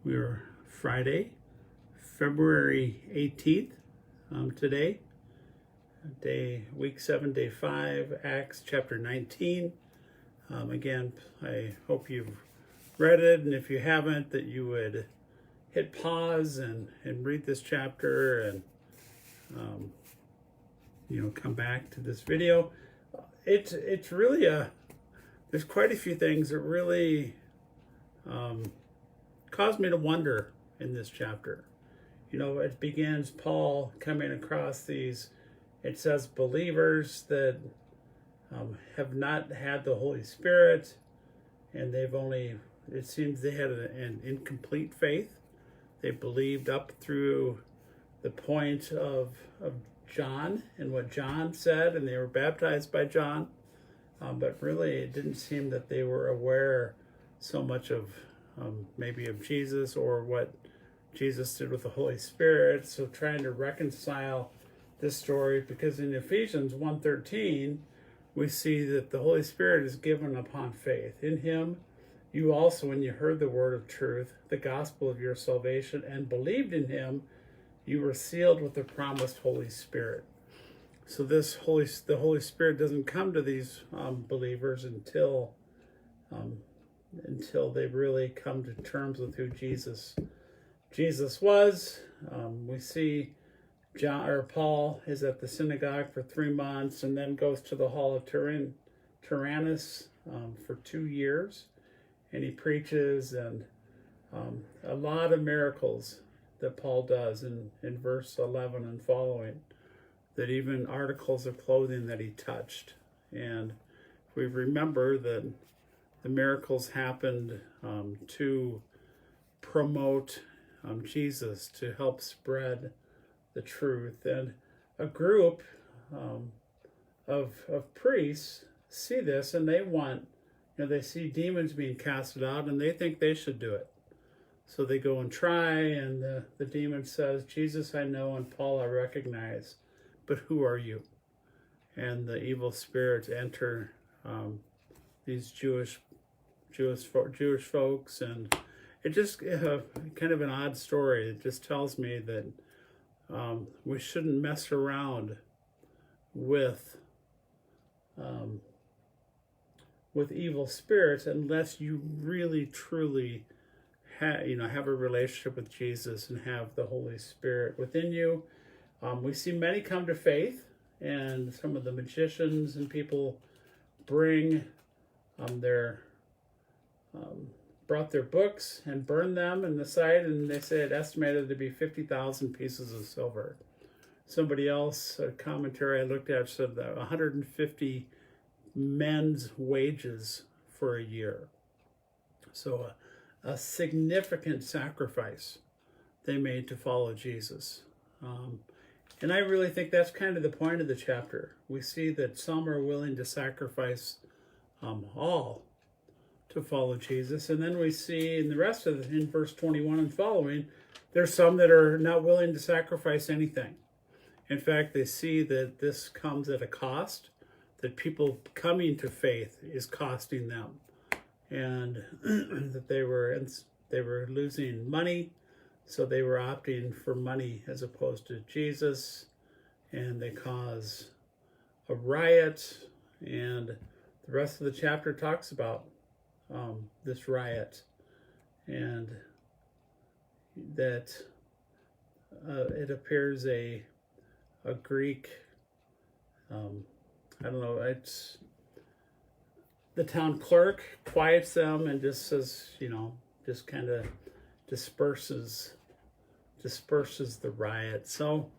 We're Friday, February 18th, today. Week 7, day 5, Acts chapter 19. Again, I hope you've read it, and if you haven't, that you would hit pause and read this chapter and, come back to this video. It's really there's quite a few things that really caused me to wonder in this chapter. It begins Paul coming across these, it says, believers that have not had the Holy Spirit, and it seems they had an incomplete faith. They believed up through the point of John and what John said, and they were baptized by John, but really it didn't seem that they were aware so much of maybe of Jesus or what Jesus did with the Holy Spirit. So trying to reconcile this story, because in Ephesians 1:13 we see that the Holy Spirit is given upon faith. In him you also, when you heard the word of truth, the gospel of your salvation, and believed in him, you were sealed with the promised Holy Spirit. So the Holy Spirit doesn't come to these believers until they really come to terms with who Jesus was. We see Paul is at the synagogue for 3 months, and then goes to the hall of Tyrannus for 2 years, and he preaches, and a lot of miracles that Paul does in verse 11 and following, that even articles of clothing that he touched. And we remember that the miracles happened to promote Jesus, to help spread the truth. And a group of priests see this, and they want, they see demons being casted out, and they think they should do it. So they go and try, and the demon says, Jesus I know, and Paul I recognize, but who are you? And the evil spirits enter these Jewish folks, and it just kind of an odd story. It just tells me that we shouldn't mess around with evil spirits unless you really truly have a relationship with Jesus and have the Holy Spirit within you. We see many come to faith, and some of the magicians and people brought their books and burned them in the site, and they say it estimated to be 50,000 pieces of silver. Somebody else, a commentary I looked at, said that 150 men's wages for a year. So a significant sacrifice they made to follow Jesus. And I really think that's kind of the point of the chapter. We see that some are willing to sacrifice all to follow Jesus. And then we see in the rest of it, in verse 21 and following, there's some that are not willing to sacrifice anything. In fact, they see that this comes at a cost, that people coming to faith is costing them, and that they were losing money, so they were opting for money as opposed to Jesus, and they cause a riot. And the rest of the chapter talks about this riot, and that it appears a Greek, it's the town clerk quiets them and just says, just kind of disperses the riot. So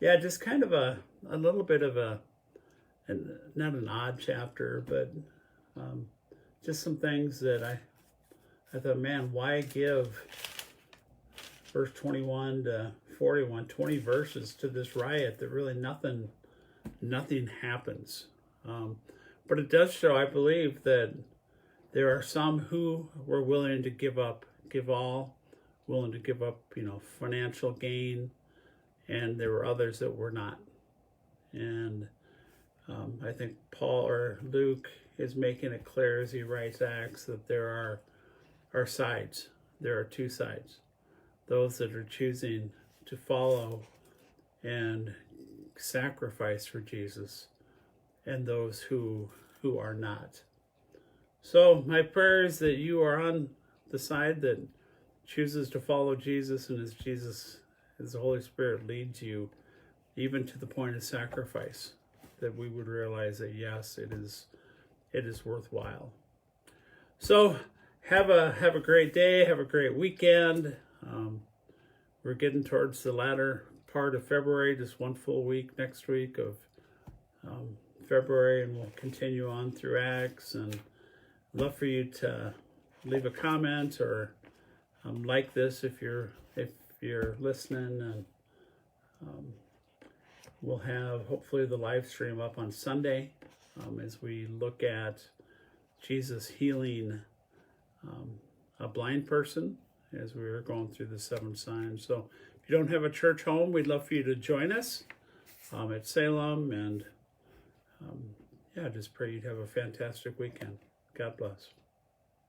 yeah, just kind of a little bit of not an odd chapter, but just some things that I thought, man, why give verse 21 to 41, 20 verses to this riot that really nothing happens. But it does show, I believe, that there are some who were willing to give all, willing to give up, financial gain, and there were others that were not. And I think Paul or Luke is making it clear as he writes Acts that there are sides. There are two sides. those that are choosing to follow and sacrifice for Jesus, and those who are not. So my prayer is that you are on the side that chooses to follow Jesus, and as the Holy Spirit leads you, even to the point of sacrifice, that we would realize that yes, it is worthwhile. So have a great day, have a great weekend. We're getting towards the latter part of February, just one full week next week of February, and we'll continue on through Acts. And I'd love for you to leave a comment or like this if you're listening, and we'll have hopefully the live stream up on Sunday as we look at Jesus healing a blind person as we were going through the 7 signs. So if you don't have a church home, we'd love for you to join us at Salem, and just pray you'd have a fantastic weekend. God bless.